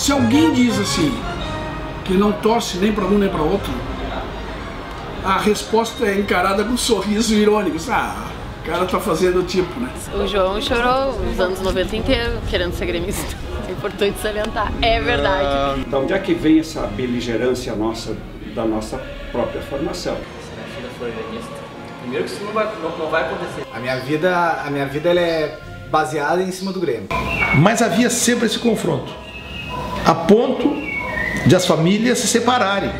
Se alguém diz assim, que não torce nem para um nem para outro, a resposta é encarada com um sorriso irônico. Ah, o cara tá fazendo o tipo, né? O João chorou os anos 90 inteiro querendo ser gremista. É importante salientar, é verdade. De onde é que vem essa beligerância nossa, da nossa própria formação? Se minha filha for gremista, primeiro que isso não vai acontecer. A minha vida ela é baseada em cima do Grêmio. Mas havia sempre esse confronto, a ponto de as famílias se separarem.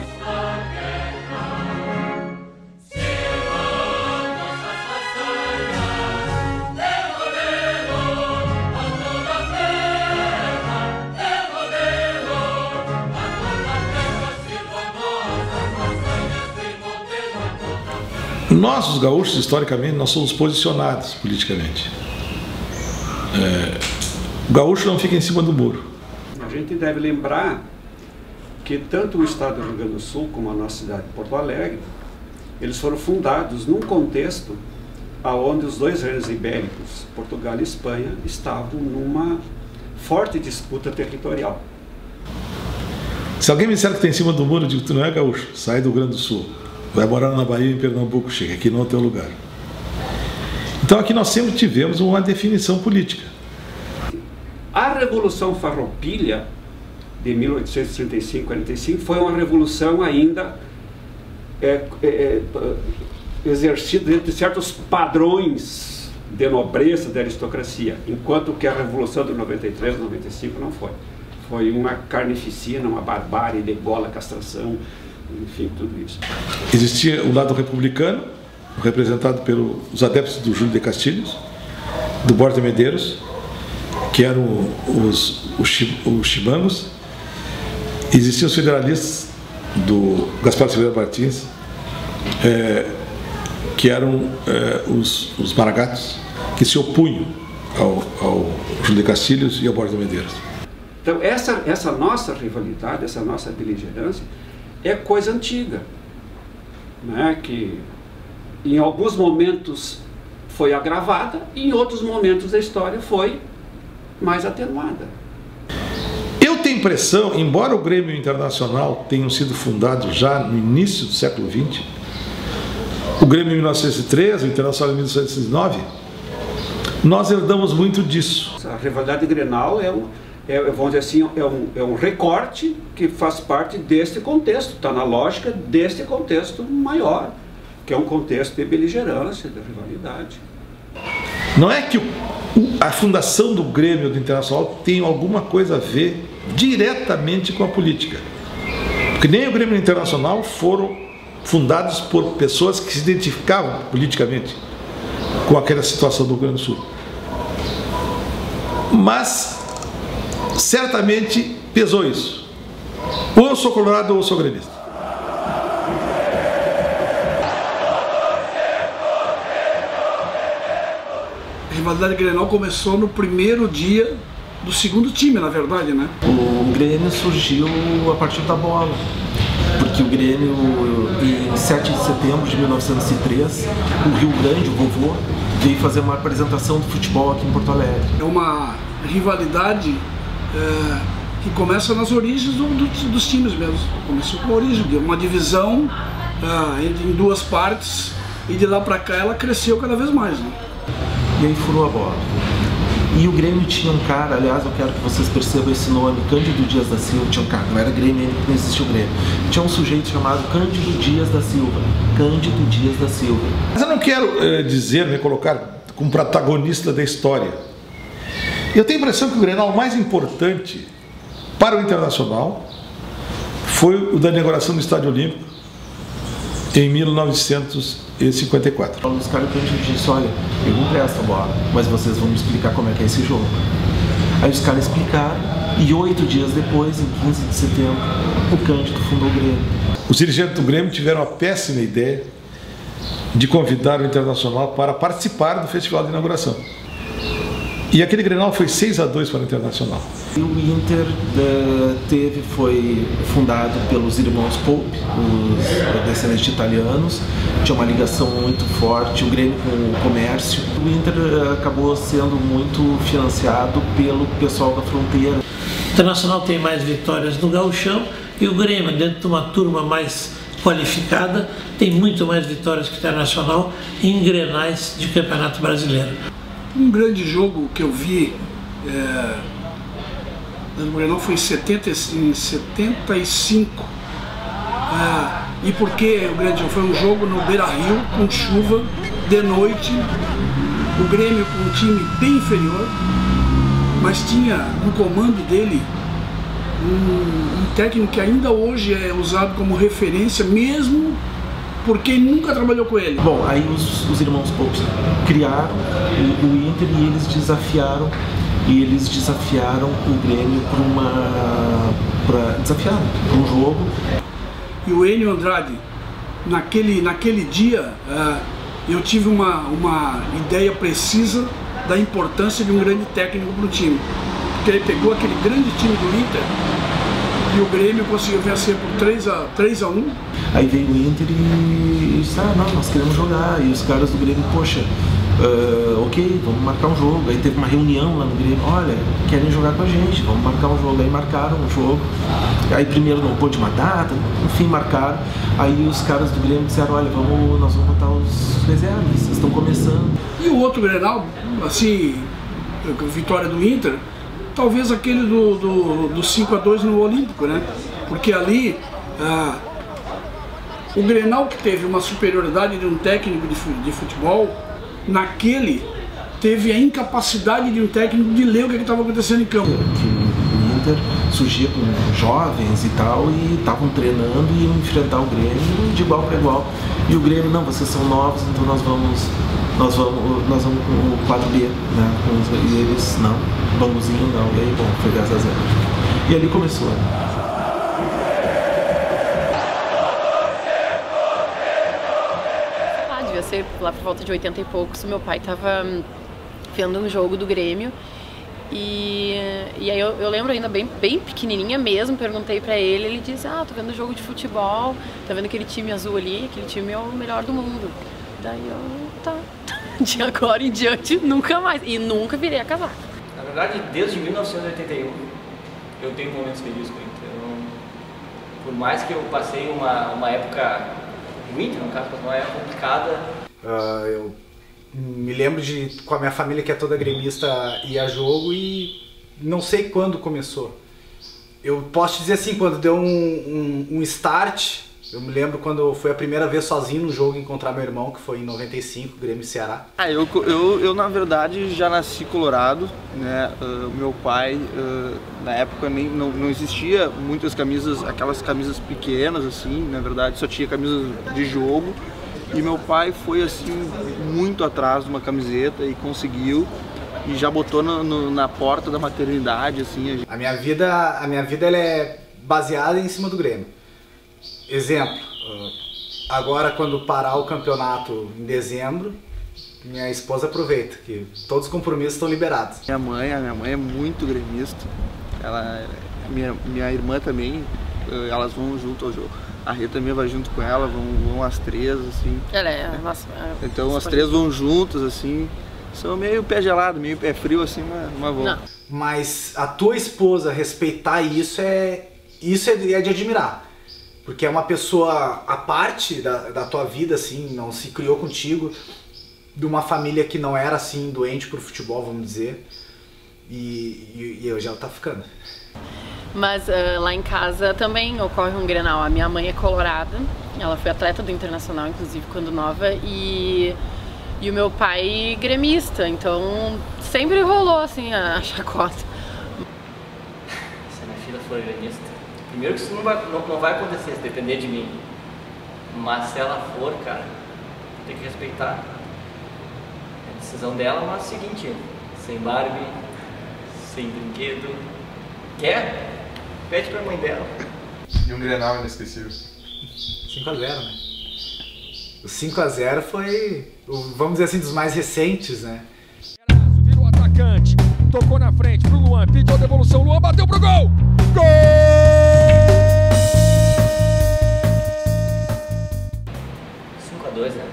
Nós, os gaúchos, historicamente, nós somos posicionados politicamente. O gaúcho não fica em cima do muro. A gente deve lembrar que tanto o estado do Rio Grande do Sul como a nossa cidade de Porto Alegre, eles foram fundados num contexto onde os dois reinos ibéricos, Portugal e Espanha, estavam numa forte disputa territorial. Se alguém me disser que está em cima do muro, eu digo, tu não é gaúcho, sai do Rio Grande do Sul. Vai morar na Bahia, em Pernambuco, chega, aqui não é o teu lugar. Então aqui nós sempre tivemos uma definição política. A Revolução Farroupilha de 1835-45 foi uma revolução ainda exercida dentro de certos padrões de nobreza, de aristocracia, enquanto que a Revolução de 93-95 não foi. Foi uma carnificina, uma barbárie, degola, castração, enfim, tudo isso. Existia o lado republicano, representado pelos adeptos do Júlio de Castilhos, do Borda Medeiros, que eram os chimangos. Existiam os federalistas do Gaspar Silveira Martins, que eram os maragatos, que se opunham ao Júlio de Castilhos e ao Borda Medeiros. Então essa nossa rivalidade, essa nossa beligerância é coisa antiga, né? Que em alguns momentos foi agravada e em outros momentos da história foi mais atenuada. Eu tenho impressão, embora o Grêmio Internacional tenha sido fundado já no início do século XX, o Grêmio em 1913, o Internacional em 1909, nós herdamos muito disso. A rivalidade Grenal vamos dizer assim, é um recorte que faz parte deste contexto, está na lógica deste contexto maior, que é um contexto de beligerância, de rivalidade. Não é que a fundação do Grêmio do Internacional tem alguma coisa a ver diretamente com a política. Porque nem o Grêmio Internacional foram fundados por pessoas que se identificavam politicamente com aquela situação do Rio Grande do Sul. Mas certamente pesou isso. Ou eu sou colorado ou eu sou gremista. A rivalidade Grenal começou no primeiro dia do segundo time, na verdade, né? O Grêmio surgiu a partir da bola, porque o Grêmio, em 7 de setembro de 1903, o Rio Grande, o vovô, veio fazer uma apresentação de futebol aqui em Porto Alegre. É uma rivalidade que começa nas origens dos times mesmo. Começou com a origem de uma divisão em duas partes, e de lá para cá ela cresceu cada vez mais, né? E aí furou a bola. E o Grêmio tinha um cara, aliás, eu quero que vocês percebam esse nome, Cândido Dias da Silva. Tinha um cara, não era Grêmio ainda, não existia o Grêmio. Tinha um sujeito chamado Cândido Dias da Silva. Cândido Dias da Silva. Mas eu não quero dizer, me colocar como protagonista da história. Eu tenho a impressão que o Grenal mais importante para o Internacional foi o da inauguração do Estádio Olímpico em 1954. Os caras disse, olha, eu não presto a bola, mas vocês vão me explicar como é que é esse jogo. Aí os caras explicaram, e 8 dias depois, em 15 de setembro, o Cândido fundou o Grêmio. Os dirigentes do Grêmio tiveram a péssima ideia de convidar o Internacional para participar do festival de inauguração. E aquele Grenal foi 6-2 para o Internacional. E o Inter foi fundado pelos irmãos Pope, os descendentes de italianos, tinha uma ligação muito forte, o Grêmio com o comércio. O Inter acabou sendo muito financiado pelo pessoal da fronteira. O Internacional tem mais vitórias no Gauchão e o Grêmio, dentro de uma turma mais qualificada, tem muito mais vitórias que o Internacional em grenais de Campeonato Brasileiro. Um grande jogo que eu vi no Grenal foi em 75. E por que o grande jogo? Foi um jogo no Beira-Rio, com chuva, de noite, o Grêmio com um time bem inferior, mas tinha no comando dele um técnico que ainda hoje é usado como referência, mesmo porque nunca trabalhou com ele. Bom, aí os irmãos Poucos criaram o Inter e eles desafiaram o Grêmio para um jogo. E o Enio Andrade, naquele dia, eu tive uma ideia precisa da importância de um grande técnico para o time. Porque ele pegou aquele grande time do Inter e o Grêmio conseguiu vencer por 3-1. Aí veio o Inter e disse, não, nós queremos jogar. E os caras do Grêmio, poxa, ok, vamos marcar um jogo. Aí teve uma reunião lá no Grêmio, olha, querem jogar com a gente, vamos marcar um jogo. Aí marcaram um jogo. Aí primeiro não pôde uma data, enfim, marcaram. Aí os caras do Grêmio disseram, olha, nós vamos botar os reservas, vocês estão começando. E o outro Grenal, assim, vitória do Inter, talvez aquele do 5-2 no Olímpico, né? Porque ali o Grenal que teve uma superioridade de um técnico de futebol, naquele teve a incapacidade de um técnico de ler o que estava acontecendo em campo. O Inter surgia com jovens e tal, e estavam treinando e iam enfrentar o Grêmio de igual para igual. E o Grêmio, não, vocês são novos, então nós vamos com o 4B, né? E eles, não, vãozinho não, e aí, bom, foi 10-0. E ali começou. Devia ser lá por volta de 80 e poucos, meu pai estava vendo um jogo do Grêmio e aí eu lembro ainda bem pequenininha mesmo, perguntei pra ele disse, tô vendo jogo de futebol, tá vendo aquele time azul ali, aquele time é o melhor do mundo. Daí eu, tá, de agora em diante nunca mais, e nunca virei a casaca. Na verdade, desde 1981 eu tenho momentos felizes com o Inter. Por mais que eu passei uma época, o Inter no caso, uma época complicada. Eu me lembro de, com a minha família que é toda gremista, ir a jogo e não sei quando começou. Eu posso te dizer assim, quando deu um start, eu me lembro quando foi a primeira vez sozinho no jogo encontrar meu irmão, que foi em 95, Grêmio e Ceará. Eu na verdade já nasci colorado, né? O meu pai, na época não existia muitas camisas, aquelas camisas pequenas assim, na verdade só tinha camisas de jogo. E meu pai foi assim muito atrás de uma camiseta e conseguiu, e já botou na porta da maternidade assim. A minha vida ela é baseada em cima do Grêmio. Exemplo, agora quando parar o campeonato em dezembro, minha esposa aproveita, que todos os compromissos estão liberados. A minha mãe é muito gremista, minha irmã também, elas vão junto ao jogo. A Rita também vai junto com ela, vão as três, assim. Então as três vão juntas, assim. São meio pé gelado, meio pé frio, assim, mas vão. Mas a tua esposa respeitar isso é de admirar. Porque é uma pessoa à parte da tua vida, assim, não se criou contigo, de uma família que não era, assim, doente por futebol, vamos dizer. E hoje ela tá ficando. Mas lá em casa também ocorre um Grenal. A minha mãe é colorada, ela foi atleta do Internacional, inclusive, quando nova, e o meu pai gremista, então sempre rolou assim a chacota. Se a minha filha for gremista, primeiro que isso não vai acontecer se depender de mim, mas se ela for, cara, tem que respeitar a decisão dela, mas é o seguinte, sem Barbie, sem brinquedo, quer? Pede pra mãe dela. E um Grenal inesquecível. 5-0, né? O 5-0 foi, vamos dizer assim, dos mais recentes, né? Virou atacante, tocou na frente pro Luan, pediu a devolução, Luan bateu pro gol! Gol! 5-2, né?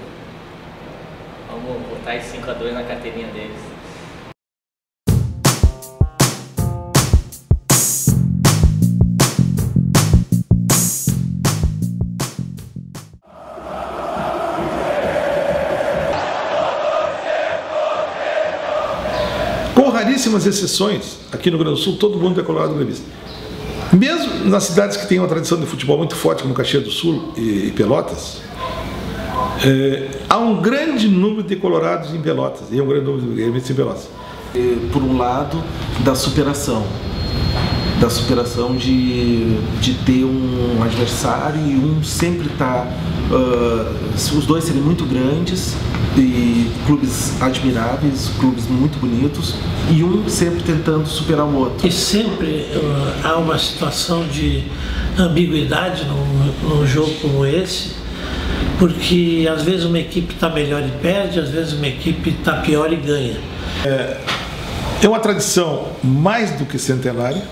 Vamos botar esse 5-2 na carteirinha deles. raríssimas exceções, aqui no Rio Grande do Sul, todo mundo é colorado gremista. Mesmo nas cidades que têm uma tradição de futebol muito forte, como Caxias do Sul e Pelotas, há um grande número de colorados em Pelotas e um grande número de gremistas em Pelotas. Por um lado, da superação de ter um adversário e um sempre estar, os dois serem muito grandes e clubes admiráveis, clubes muito bonitos, e um sempre tentando superar o outro. E sempre há uma situação de ambiguidade num jogo como esse, porque às vezes uma equipe está melhor e perde, às vezes uma equipe está pior e ganha. É uma tradição mais do que centenária.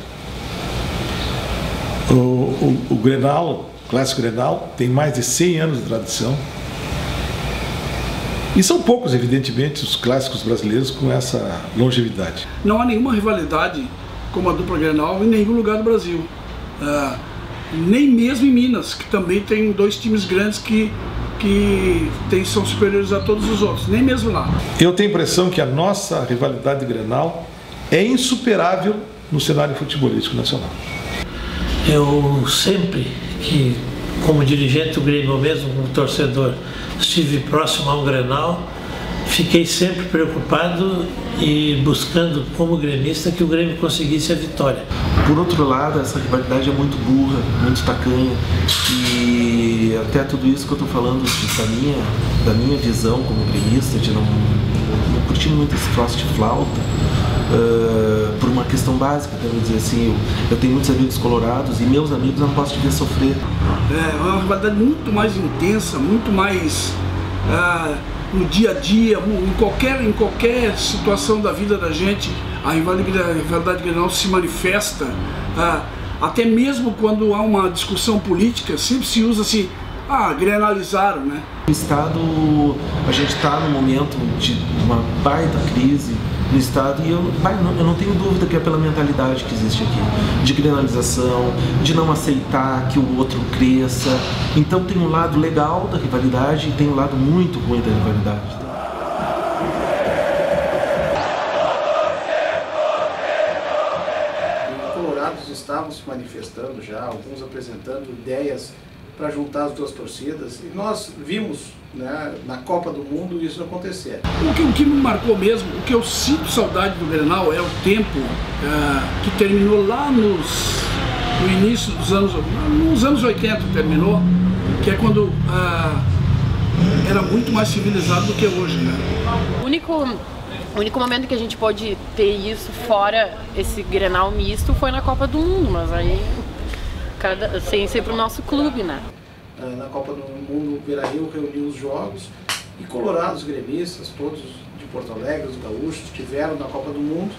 O Grenal, o clássico Grenal, tem mais de 100 anos de tradição. E são poucos, evidentemente, os clássicos brasileiros com essa longevidade. Não há nenhuma rivalidade como a dupla Grenal em nenhum lugar do Brasil. Nem mesmo em Minas, que também tem dois times grandes que são superiores a todos os outros. Nem mesmo lá. Eu tenho a impressão que a nossa rivalidade Grenal é insuperável no cenário futebolístico nacional. Eu sempre que, como dirigente do Grêmio, mesmo como torcedor, estive próximo a um Grenal, fiquei sempre preocupado e buscando, como gremista, que o Grêmio conseguisse a vitória. Por outro lado, essa rivalidade é muito burra, muito tacanha, e até tudo isso que eu estou falando da minha visão como gremista, de não curtir muito esse troço de flauta, por uma questão básica, quero dizer assim, eu tenho muitos amigos colorados e meus amigos não posso te ver sofrer. É uma rivalidade muito mais intensa, muito mais no dia a dia, em qualquer situação da vida da gente, a rivalidade Grenal se manifesta, até mesmo quando há uma discussão política, sempre se usa assim, grenalizaram, né? No estado, a gente está num momento de uma baita crise no estado e eu não tenho dúvida que é pela mentalidade que existe aqui, de grenalização, de não aceitar que o outro cresça. Então tem um lado legal da rivalidade e tem um lado muito ruim da rivalidade. Os colorados estavam se manifestando já, alguns apresentando ideias para juntar as duas torcidas, e nós vimos, né, na Copa do Mundo isso acontecer. O que me marcou mesmo, o que eu sinto saudade do Grenal é o tempo que terminou lá no início nos anos 80 terminou, que é quando era muito mais civilizado do que hoje, né? O único momento que a gente pode ter isso fora esse Grenal misto foi na Copa do Mundo, mas aí sem ser pro nosso clube, né? Na Copa do Mundo, o Beira-Rio reuniu os jogos e colorados, gremistas, todos de Porto Alegre, os gaúchos, estiveram na Copa do Mundo,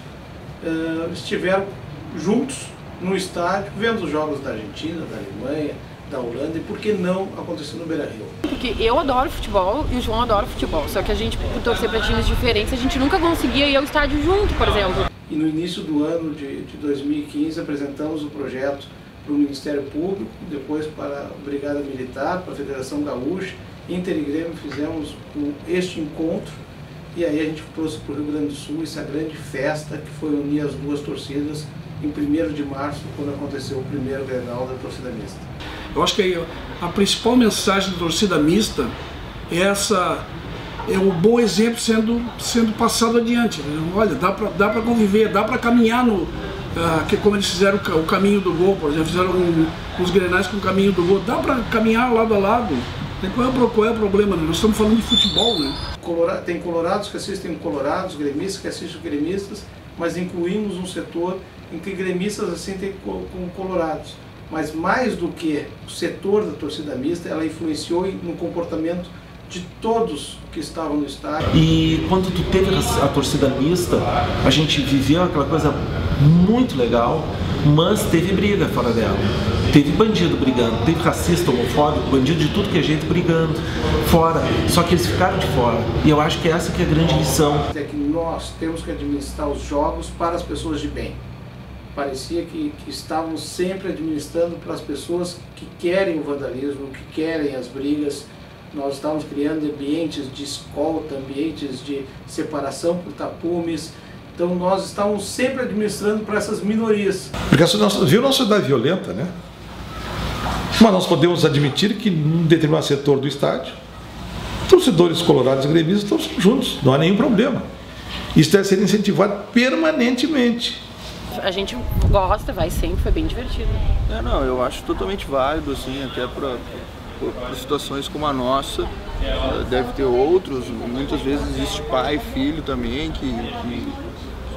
estiveram juntos no estádio, vendo os jogos da Argentina, da Alemanha, da Holanda, e por que não aconteceu no Beira-Rio? Porque eu adoro futebol e o João adora futebol, só que a gente, por torcer para times diferentes, a gente nunca conseguia ir ao estádio junto, por exemplo. E no início do ano de 2015 apresentamos o projeto para o Ministério Público, depois para a Brigada Militar, para a Federação Gaúcha, Inter e Grêmio fizemos este encontro, e aí a gente trouxe para o Rio Grande do Sul essa grande festa que foi unir as duas torcidas em 1º de março, quando aconteceu o primeiro Grenal da torcida mista. Eu acho que a principal mensagem da torcida mista é o bom exemplo sendo passado adiante. Olha, dá para conviver, dá para caminhar como eles fizeram o caminho do gol, por exemplo, fizeram os Grenais com o caminho do gol, dá para caminhar lado a lado. Qual é o problema? Nós estamos falando de futebol, né? Tem colorados que assistem colorados, gremistas que assistem gremistas, mas incluímos um setor em que gremistas assistem com colorados. Mas mais do que o setor da torcida mista, ela influenciou no comportamento de todos que estavam no estádio. E quando tu teve a torcida mista, a gente viveu aquela coisa muito legal, mas teve briga fora dela. Teve bandido brigando, teve racista, homofóbico, bandido de tudo que é jeito brigando fora. Só que eles ficaram de fora. E eu acho que essa que é a grande lição. É que nós temos que administrar os jogos para as pessoas de bem. Parecia que estávamos sempre administrando para as pessoas que querem o vandalismo, que querem as brigas. Nós estávamos criando ambientes de escolta, ambientes de separação por tapumes. Então nós estamos sempre administrando para essas minorias. Porque viu nossa sociedade violenta, né? Mas nós podemos admitir que num determinado setor do estádio, torcedores colorados e gremistas estão juntos, não há nenhum problema. Isso deve ser incentivado permanentemente. A gente gosta, vai sempre, foi bem divertido. Não, eu acho totalmente válido, assim, até para situações como a nossa. Deve ter outros, muitas vezes existe pai e filho também, que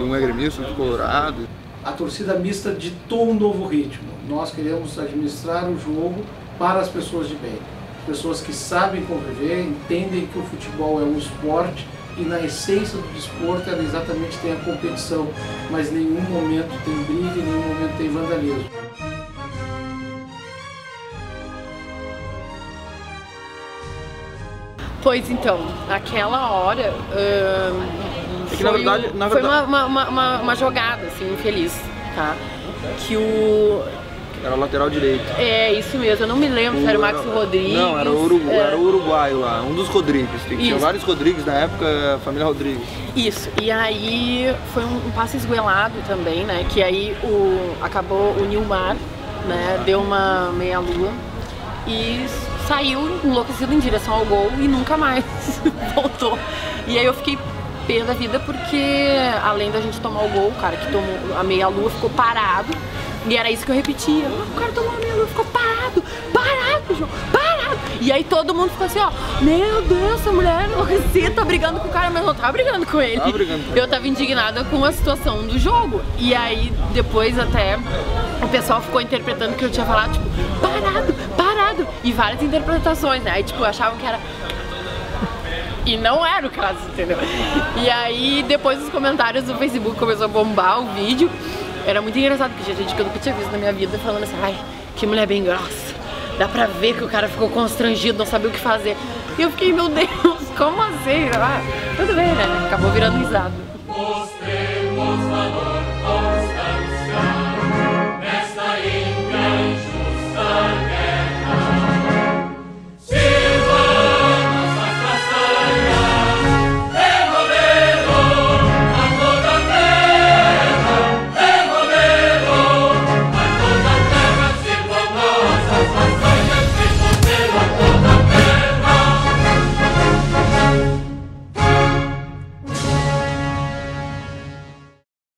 um é gremista, outro colorado. A torcida mista ditou um novo ritmo. Nós queremos administrar o jogo para as pessoas de bem. Pessoas que sabem conviver, entendem que o futebol é um esporte e na essência do desporto ela exatamente tem a competição, mas em nenhum momento tem briga, em nenhum momento tem vandalismo. Pois então, naquela hora que, na verdade, foi uma jogada assim, infeliz, tá? Que o... Era o lateral direito. É, isso mesmo, eu não me lembro se era o Max Rodrigues. Não, era o uruguaio lá, um dos Rodrigues. Tinha vários Rodrigues na época, a família Rodrigues. Isso, e aí foi um passe esguelado também, né? Que aí acabou o Nilmar, né? Deu uma meia-lua e saiu enlouquecido em direção ao gol e nunca mais voltou. E aí eu fiquei pé da vida porque, além da gente tomar o gol, o cara que tomou a meia-lua ficou parado. E era isso que eu repetia. O cara tomou a meia-lua, ficou parado, João, parado. E aí todo mundo ficou assim, ó, meu Deus, essa mulher enlouquecida, tá brigando com o cara, mas não tá brigando com ele. Eu tava indignada com a situação do jogo. E aí depois até o pessoal ficou interpretando que eu tinha falado, tipo, parado. E várias interpretações, né? Aí tipo, achavam que era... E não era o caso, entendeu? E aí depois os comentários do Facebook começou a bombar o vídeo. Era muito engraçado, porque tinha gente que eu nunca tinha visto na minha vida falando assim, ai, que mulher bem grossa. Dá pra ver que o cara ficou constrangido, não sabia o que fazer. E eu fiquei, meu Deus, como assim? Ah, tudo bem, né? Acabou virando risada.